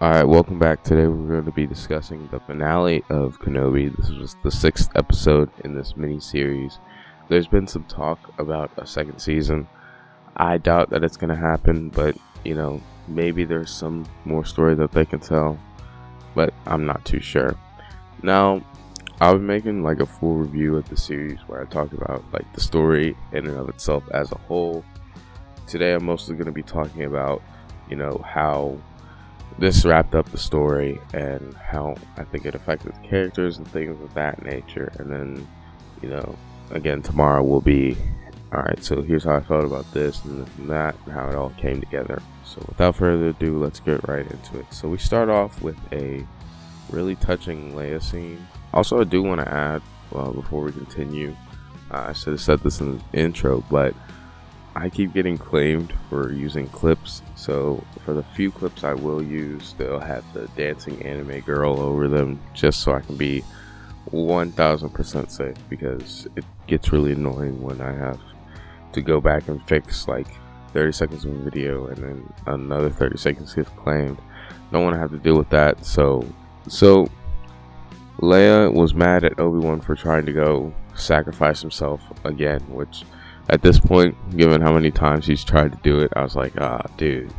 Alright, welcome back. Today we're going to be discussing the finale of Kenobi. This was the 6th episode in this mini-series. There's been some talk about a second season. I doubt that it's going to happen, but, maybe there's some more story that they can tell, but I'm not too sure. Now, I'll be making like a full review of the series where I talk about like the story in and of itself as a whole. Today I'm mostly going to be talking about, how this wrapped up the story and how I think it affected the characters and things of that nature. And then, again, tomorrow will be, alright, so here's how I felt about this and that and how it all came together. So without further ado, let's get right into it. So we start off with a really touching Leia scene. Also, I do want to add, before we continue, I should have said this in the intro, but I keep getting claimed for using clips, so for the few clips I will use, they'll have the dancing anime girl over them, just so I can be 1000% safe, because it gets really annoying when I have to go back and fix like 30 seconds of a video and then another 30 seconds gets claimed. Don't want to have to deal with that. So Leia was mad at Obi-Wan for trying to go sacrifice himself again, which at this point, given how many times he's tried to do it, I was like, dude,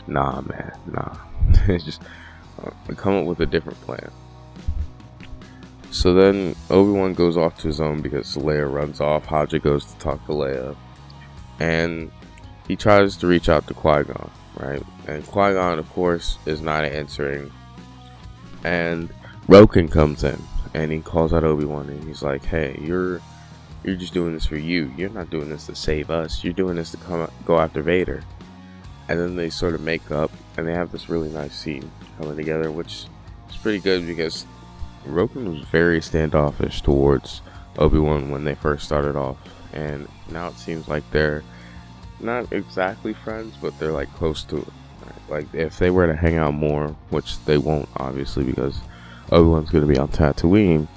nah, man, nah. Just come up with a different plan. So then Obi-Wan goes off to his own because Leia runs off. Haja goes to talk to Leia, and he tries to reach out to Qui-Gon, right? And Qui-Gon, of course, is not answering. And Roken comes in, and he calls out Obi-Wan, and he's like, hey, you're just doing this for you. You're not doing this to save us. You're doing this to go after Vader. And then they sort of make up, and they have this really nice scene coming together, which is pretty good because Roken was very standoffish towards Obi-Wan when they first started off, and now it seems like they're not exactly friends, but they're like close to it. Right? Like if they were to hang out more, which they won't obviously because Obi-Wan's going to be on Tatooine.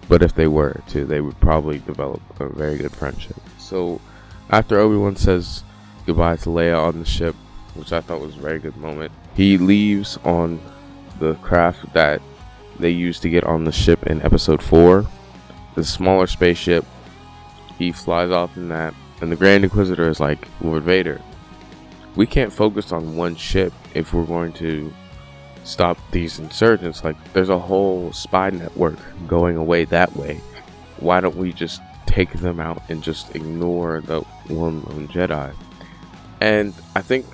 But if they were to, they would probably develop a very good friendship. So after Obi-Wan says goodbye to Leia on the ship, which I thought was a very good moment, he leaves on the craft that they used to get on the ship in episode 4, the smaller spaceship. He flies off in that, and the Grand Inquisitor is like, Lord Vader, we can't focus on one ship if we're going to stop these insurgents. Like, there's a whole spy network going away that way. Why don't we just take them out and just ignore the one lone Jedi? And I think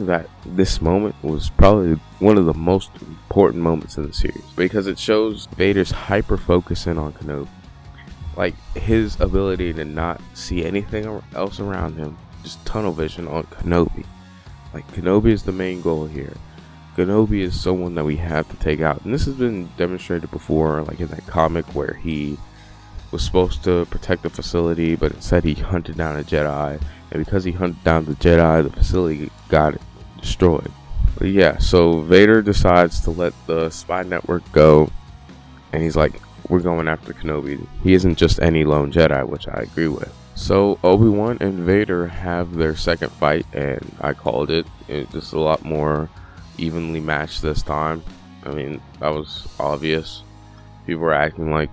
that this moment was probably one of the most important moments in the series, because it shows Vader's hyper focusing on Kenobi, like his ability to not see anything else around him, just tunnel vision on Kenobi. Like, Kenobi is the main goal here. Kenobi is someone that we have to take out, and this has been demonstrated before, like in that comic where he was supposed to protect the facility, but instead he hunted down a Jedi, and because he hunted down the Jedi, the facility got destroyed. But yeah, so Vader decides to let the spy network go, and he's like, we're going after Kenobi. He isn't just any lone Jedi, which I agree with. So Obi-Wan and Vader have their second fight, and I called it. It's just a lot more evenly matched this time. I mean, that was obvious. People were acting like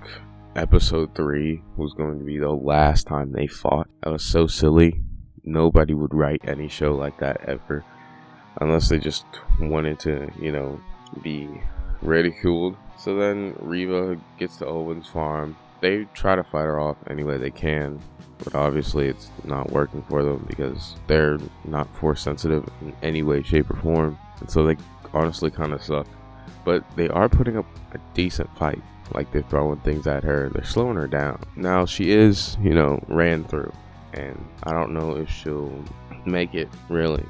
episode 3 was going to be the last time they fought. That was so silly. Nobody would write any show like that ever, unless they just wanted to, be ridiculed. So then Reva gets to Owen's farm. They try to fight her off any way they can, but obviously it's not working for them because they're not force sensitive in any way, shape, or form. And so they honestly kind of suck. But they are putting up a decent fight. Like, they're throwing things at her. They're slowing her down. Now, she is, ran through. And I don't know if she'll make it, really.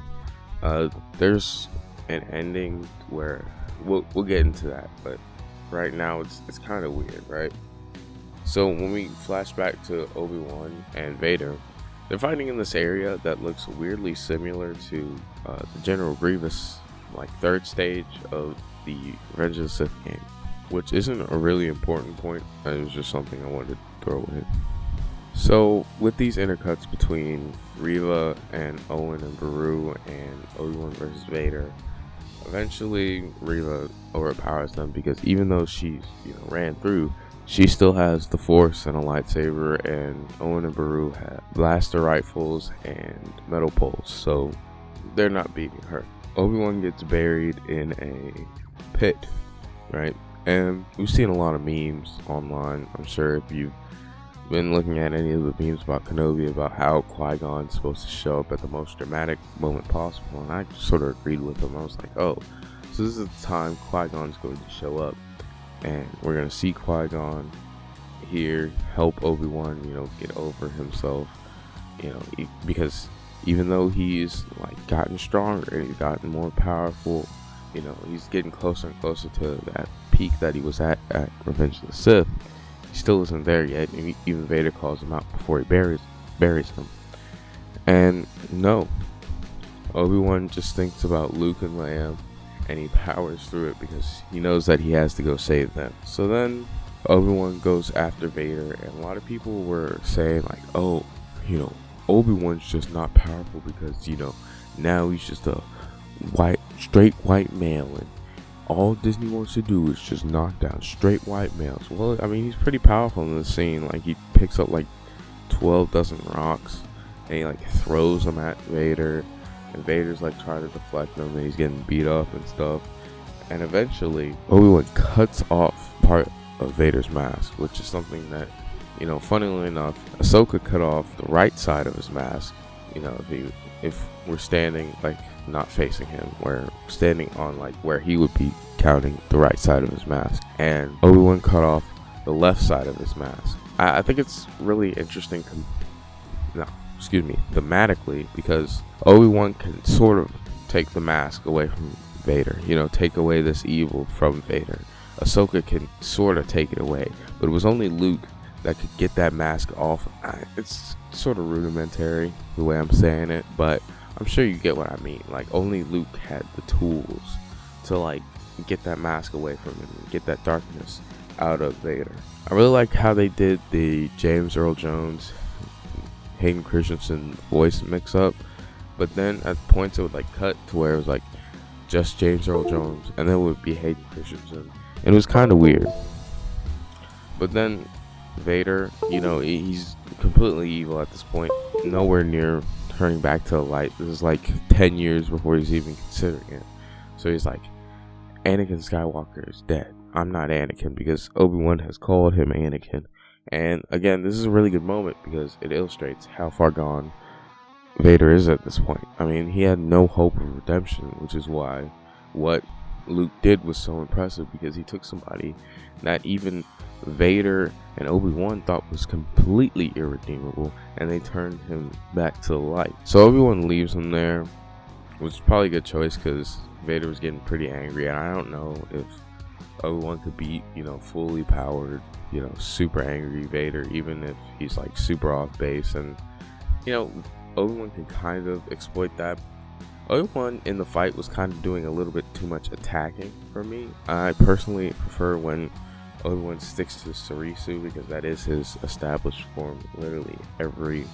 There's an ending where we'll get into that. But right now, it's kind of weird, right? So when we flash back to Obi-Wan and Vader, they're fighting in this area that looks weirdly similar to the General Grievous, like, third stage of the Revenge of the Sith game, which isn't a really important point. It was just something I wanted to throw in. So with these intercuts between Reva and Owen and Beru and Obi-Wan versus Vader, Eventually, Reva overpowers them because even though she's ran through, she still has the Force and a lightsaber, and Owen and Beru have blaster rifles and metal poles, so they're not beating her. Obi-Wan gets buried in a pit, right? And we've seen a lot of memes online. I'm sure if you've been looking at any of the memes about Kenobi, about how Qui-Gon's supposed to show up at the most dramatic moment possible, and I sort of agreed with them. I was like, oh, so this is the time Qui-Gon's going to show up, and we're going to see Qui-Gon here help Obi-Wan, get over himself, because even though he's like gotten stronger, he's gotten more powerful, he's getting closer and closer to that peak that he was at Revenge of the Sith. He still isn't there yet, and even Vader calls him out before he buries him. And no, Obi-Wan just thinks about Luke and Leia, and he powers through it because he knows that he has to go save them. So then Obi-Wan goes after Vader, and a lot of people were saying like, oh, Obi-Wan's just not powerful because now he's just a straight white male, and all Disney wants to do is just knock down straight white males. Well, I mean, he's pretty powerful in this scene. Like, he picks up like 12 dozen rocks, and he like throws them at Vader, and Vader's like trying to deflect them, and he's getting beat up and stuff. And eventually, Obi-Wan cuts off part of Vader's mask, which is something that, funnily enough, Ahsoka cut off the right side of his mask. If we're standing like not facing him, we're standing on like where he would be counting the right side of his mask, and Obi-Wan cut off the left side of his mask. I think it's really interesting thematically, because Obi-Wan can sort of take the mask away from Vader, take away this evil from Vader. Ahsoka can sort of take it away, but it was only Luke that could get that mask off. It's sort of rudimentary the way I'm saying it, but I'm sure you get what I mean. Like, only Luke had the tools to like get that mask away from him and get that darkness out of Vader. I really like how they did the James Earl Jones, Hayden Christensen voice mix up, but then at points it would like cut to where it was like just James Earl Jones, and then it would be Hayden Christensen, and it was kind of weird. But then Vader, he's completely evil at this point, nowhere near turning back to the light. This is like 10 years before he's even considering it. So he's like, Anakin Skywalker is dead. I'm not Anakin, because Obi-Wan has called him Anakin. And again, this is a really good moment because it illustrates how far gone Vader is at this point. I mean, he had no hope of redemption, which is why what Luke did was so impressive, because he took somebody that even Vader and Obi-Wan thought was completely irredeemable, and they turned him back to the light. So Obi-Wan leaves him there, which is probably a good choice because Vader was getting pretty angry, and I don't know if Obi-Wan could beat, fully powered, super angry Vader, even if he's like super off base. And Obi-Wan can kind of exploit that. Obi-Wan in the fight was kind of doing a little bit too much attacking for me. I personally prefer when Obi-Wan sticks to Sarisu, because that is his established form. Literally every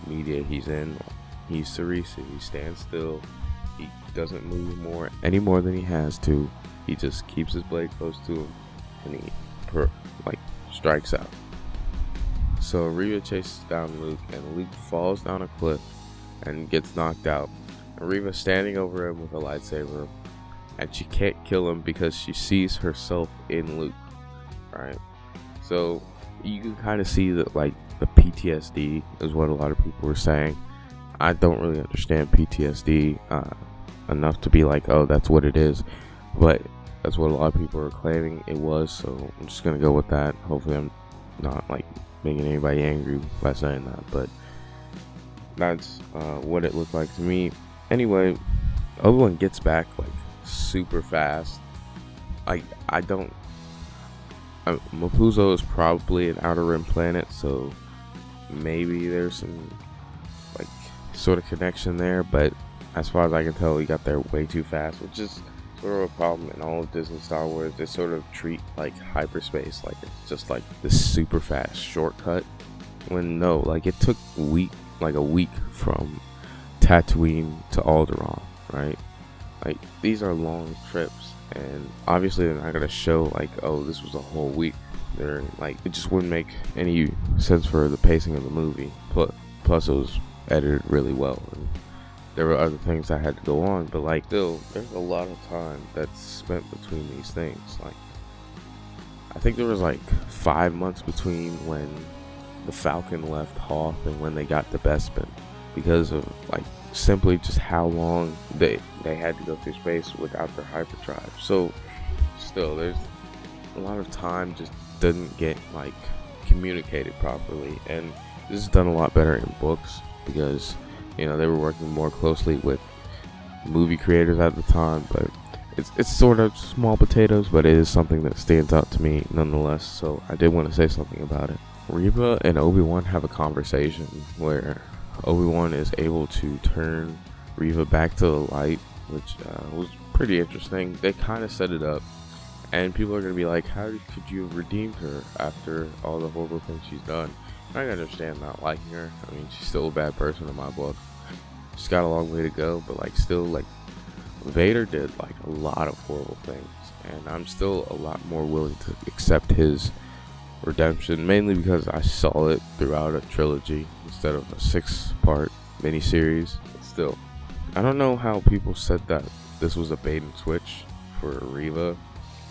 media he's in, he's Sarisu. He stands still. He doesn't move any more than he has to. He just keeps his blade close to him, and he strikes out. So Reva chases down Luke, and Luke falls down a cliff and gets knocked out. And Reva's standing over him with a lightsaber, and she can't kill him because she sees herself in Luke. Right? So you can kind of see that like the PTSD is what a lot of people were saying. I don't really understand PTSD enough to be like, oh, that's what it is, but that's what a lot of people are claiming it was. So I'm just gonna go with that. Hopefully I'm not like making anybody angry by saying that, but that's what it looked like to me. Anyway, Obi-Wan gets back like super fast. Mapuzo is probably an outer rim planet, so maybe there's some like sort of connection there, but as far as I can tell, he got there way too fast, which is sort of a problem in all of Disney Star Wars. They sort of treat like hyperspace like it's just like this super fast shortcut, when no, like it took a week from Tatooine to Alderaan, right? Like, these are long trips, and obviously they're not gonna show like, oh, this was a whole week. They're like, it just wouldn't make any sense for the pacing of the movie. Plus it was edited really well, and there were other things that had to go on. But like, still, there's a lot of time that's spent between these things. Like, I think there was like 5 months between when the Falcon left Hoth and when they got to Bespin, because of like simply just how long they had to go through space without their hyperdrive. So still, there's a lot of time just didn't get like communicated properly, and this is done a lot better in books because, you know, they were working more closely with movie creators at the time. But it's sort of small potatoes, but it is something that stands out to me nonetheless, so I did want to say something about it. Reva and Obi-Wan have a conversation where Obi-Wan is able to turn Reva back to the light, which was pretty interesting. They kind of set it up, and people are going to be like, how could you have redeemed her after all the horrible things she's done? I can understand not liking her. I mean, she's still a bad person in my book. She's got a long way to go, but like, still, like, Vader did like a lot of horrible things, and I'm still a lot more willing to accept his redemption, mainly because I saw it throughout a trilogy instead of a 6-part miniseries. But still, I don't know how people said that this was a bait and switch for Reva,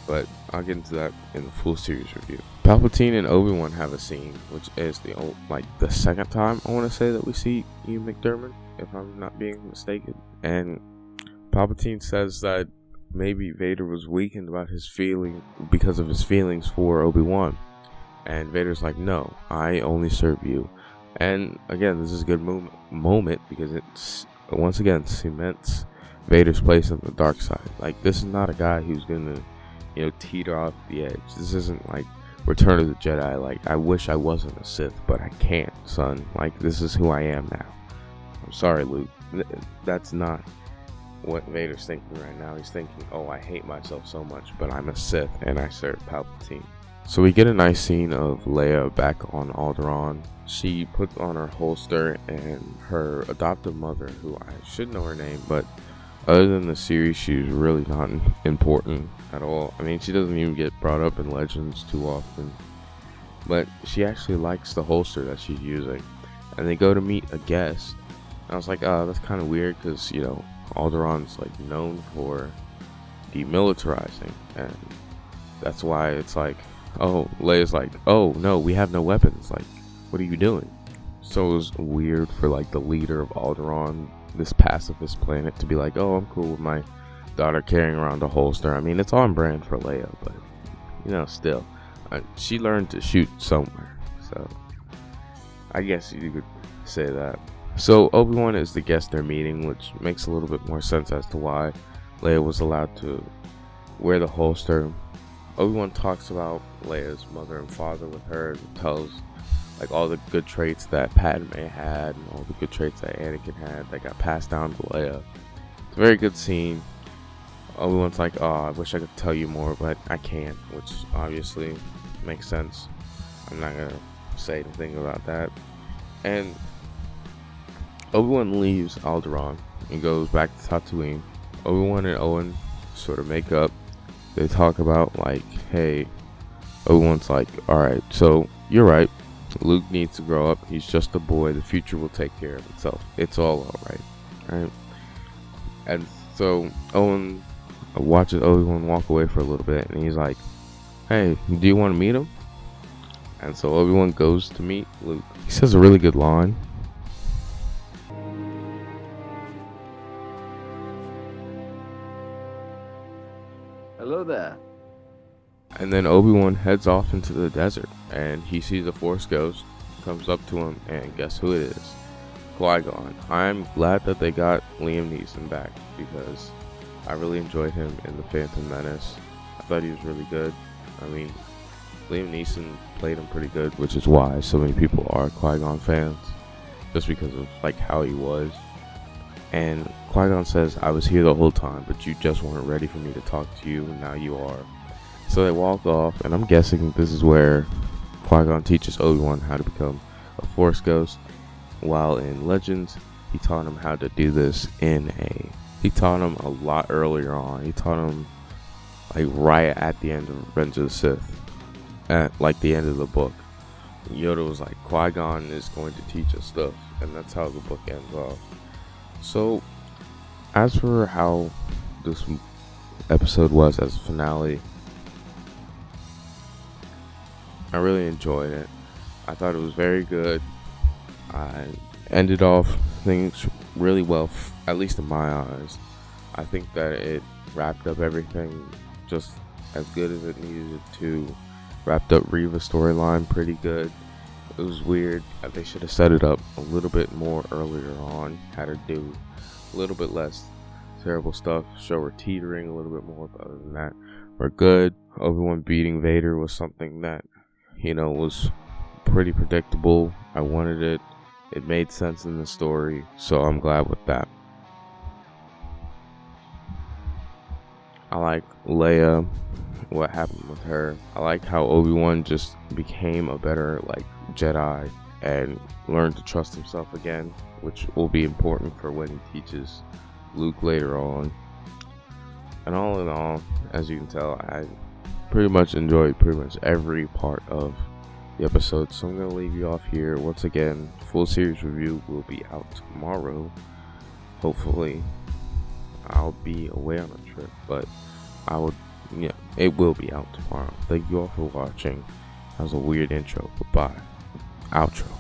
but I'll get into that in the full series review. Palpatine and Obi-Wan have a scene, which is the second time I want to say that we see Ian McDiarmid, if I'm not being mistaken. And Palpatine says that maybe Vader was weakened about his feeling because of his feelings for Obi-Wan. And Vader's like, no, I only serve you. And again, this is a good moment because it's once again cements Vader's place on the dark side. Like, this is not a guy who's gonna, you know, teeter off the edge. This isn't like Return of the Jedi. Like, I wish I wasn't a Sith, but I can't, son. Like, this is who I am now. I'm sorry, Luke. That's not what Vader's thinking right now. He's thinking, oh, I hate myself so much, but I'm a Sith and I serve Palpatine. So we get a nice scene of Leia back on Alderaan. She puts on her holster, and her adoptive mother, who I should know her name, but other than the series, she's really not important at all. I mean, she doesn't even get brought up in Legends too often, but she actually likes the holster that she's using. And they go to meet a guest. And I was like, oh, that's kind of weird because, you know, Alderaan's like known for demilitarizing, and that's why it's like, oh, Leia's like, oh no, we have no weapons, like, what are you doing? So it was weird for like the leader of Alderaan, this pacifist planet, to be like, oh, I'm cool with my daughter carrying around a holster. I mean, it's on brand for Leia, but, you know, still, she learned to shoot somewhere, so I guess you could say that. So Obi-Wan is the guest they're meeting, which makes a little bit more sense as to why Leia was allowed to wear the holster. Obi-Wan talks about Leia's mother and father with her, and tells like all the good traits that Padme had and all the good traits that Anakin had that got passed down to Leia. It's a very good scene. Obi-Wan's like, oh, I wish I could tell you more, but I can't, which obviously makes sense. I'm not gonna say anything about that. And Obi-Wan leaves Alderaan and goes back to Tatooine. Obi-Wan and Owen sort of make up. They talk about like, hey, Obi-Wan's like, alright, so you're right. Luke needs to grow up. He's just a boy. The future will take care of itself. It's all alright. Right? And so Owen watches Obi-Wan walk away for a little bit, and he's like, hey, do you want to meet him? And so Obi-Wan goes to meet Luke. He says a really good line. Hello there. And then Obi-Wan heads off into the desert, and he sees a Force ghost, comes up to him, and guess who it is? Qui-Gon. I'm glad that they got Liam Neeson back, because I really enjoyed him in The Phantom Menace. I thought he was really good. I mean, Liam Neeson played him pretty good, which is why so many people are Qui-Gon fans, just because of like how he was. And Qui-Gon says, I was here the whole time, but you just weren't ready for me to talk to you, and now you are. So they walk off, and I'm guessing this is where Qui-Gon teaches Obi-Wan how to become a Force ghost, while in Legends, he taught him how to do this in a He taught him a lot earlier on. He taught him like right at the end of Revenge of the Sith, at like the end of the book. Yoda was like, Qui-Gon is going to teach us stuff, and that's how the book ends off. So, as for how this episode was as a finale, I really enjoyed it. I thought it was very good. I ended off things really well, at least in my eyes. I think that it wrapped up everything just as good as it needed to. Wrapped up Reva's storyline pretty good. It was weird. They should have set it up a little bit more earlier on. Had her do a little bit less terrible stuff. Show her teetering a little bit more. But other than that, we're good. Obi-Wan beating Vader was something that, was pretty predictable. I wanted it. It made sense in the story. So I'm glad with that. I like Leia, what happened with her. I like how Obi-Wan just became a better Jedi and learned to trust himself again, which will be important for when he teaches Luke later on. And all in all, as you can tell, I pretty much enjoyed pretty much every part of the episode. So I'm going to leave you off here. Once again, full series review will be out tomorrow. Hopefully, I'll be away on a trip, but it will be out tomorrow. Thank you all for watching. That was a weird intro. Goodbye. Outro.